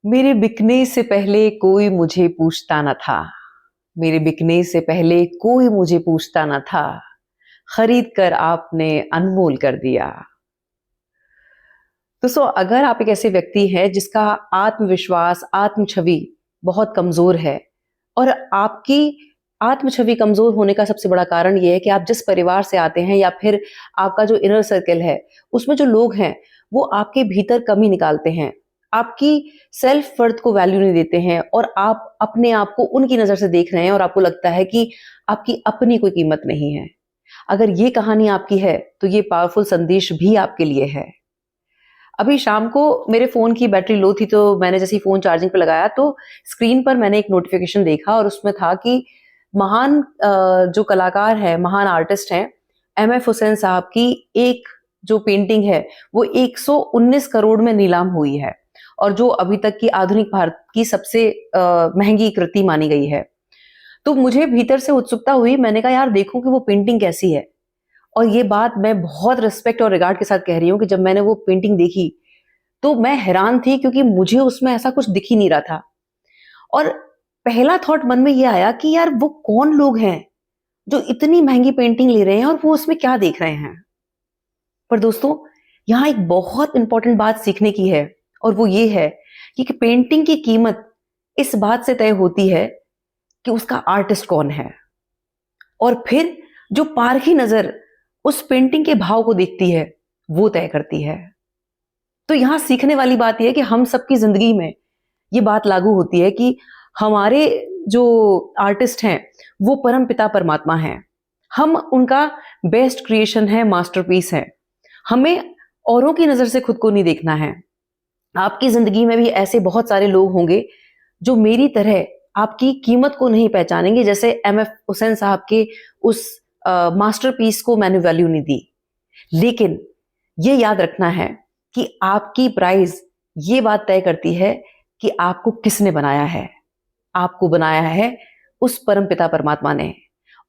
मेरे बिकने से पहले कोई मुझे पूछता न था। मेरे बिकने से पहले कोई मुझे पूछता न था। खरीद कर आपने अनमोल कर दिया। दोस्तों, अगर आप एक ऐसे व्यक्ति हैं जिसका आत्मविश्वास, आत्म छवि बहुत कमजोर है और आपकी आत्म छवि कमजोर होने का सबसे बड़ा कारण ये है कि आप जिस परिवार से आते हैं या फिर आपका जो इनर सर्कल है, उसमें जो लोग हैं वो आपके भीतर कमी निकालते हैं, आपकी सेल्फ वर्थ को वैल्यू नहीं देते हैं और आप अपने आप को उनकी नजर से देख रहे हैं और आपको लगता है कि आपकी अपनी कोई कीमत नहीं है। अगर ये कहानी आपकी है तो ये पावरफुल संदेश भी आपके लिए है। अभी शाम को मेरे फ़ोन की बैटरी लो थी, तो मैंने जैसे ही फ़ोन चार्जिंग पे लगाया तो स्क्रीन पर मैंने एक नोटिफ़िकेशन देखा और उसमें था कि महान जो कलाकार हैं, महान आर्टिस्ट हैं, एमएफ हुसैन साहब की एक जो पेंटिंग है, वो 119 करोड़ में नीलाम हुई है और जो अभी तक की आधुनिक भारत की सबसे महँगी कृति मानी गई है। तो मुझे भीतर से उत्सुकता हुई, मैंने कहा यार देखूँ कि वो पेंटिंग कैसी है। और ये बात मैं बहुत रिस्पेक्ट और रिगार्ड के साथ कह रही हूँ कि जब मैंने वो पेंटिंग देखी, तो मैं हैरान थी क्योंकि मुझे उसमें ऐसा कुछ दिख ही नहीं रहा था। और पहला थॉट मन में ये आया कि यार वो कौन लोग हैं, जो इतनी महँगी पेंटिंग ले रहे हैं और वो उसमें क्या देख रहे हैं? पर दोस्तों, यहाँ एक बहुत इंपॉर्टेंट बात सीखने की है और वो ये है कि पेंटिंग की कीमत इस बात से तय होती है कि उसका आर्टिस्ट कौन है और फिर जो पारखी नज़र उस पेंटिंग के भाव को देखती है, वो तय करती है। तो यहां सीखने वाली बात यह है कि हम सबकी जिंदगी में ये बात लागू होती है कि हमारे जो आर्टिस्ट हैं वो परम पिता परमात्मा हैं। हम उनका बेस्ट क्रिएशन है, मास्टरपीस है। हमें औरों की नजर से खुद को नहीं देखना है। आपकी जिंदगी में भी ऐसे बहुत सारे लोग होंगे जो मेरी तरह आपकी कीमत को नहीं पहचानेंगे, जैसे एमएफ हुसैन साहब के उस मास्टरपीस को मैंने वैल्यू नहीं दी। लेकिन ये याद रखना है कि आपकी प्राइस ये बात तय करती है कि आपको किसने बनाया है। आपको बनाया है उस परमपिता परमात्मा ने,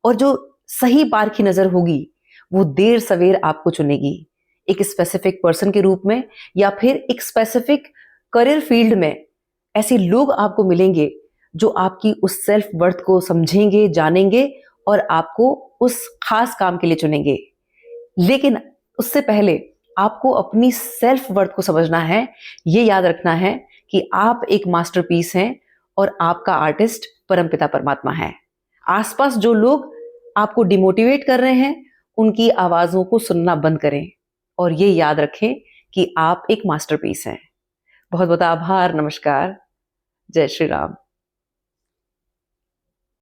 और जो सही पार की नजर होगी वो देर सवेर आपको चुनेगी, एक स्पेसिफिक पर्सन के रूप में या फिर एक स्पेसिफिक करियर फील्ड में। ऐसे लोग आपको मिलेंगे जो आपकी उस सेल्फ वर्थ को समझेंगे, जानेंगे और आपको उस खास काम के लिए चुनेंगे। लेकिन उससे पहले आपको अपनी सेल्फ वर्थ को समझना है। ये याद रखना है कि आप एक मास्टरपीस हैं और आपका आर्टिस्ट परमपिता परमात्मा है। आसपास जो लोग आपको डिमोटिवेट कर रहे हैं, उनकी आवाजों को सुनना बंद करें और ये याद रखें कि आप एक मास्टरपीस हैं। बहुत बहुत आभार। नमस्कार। जय श्री राम।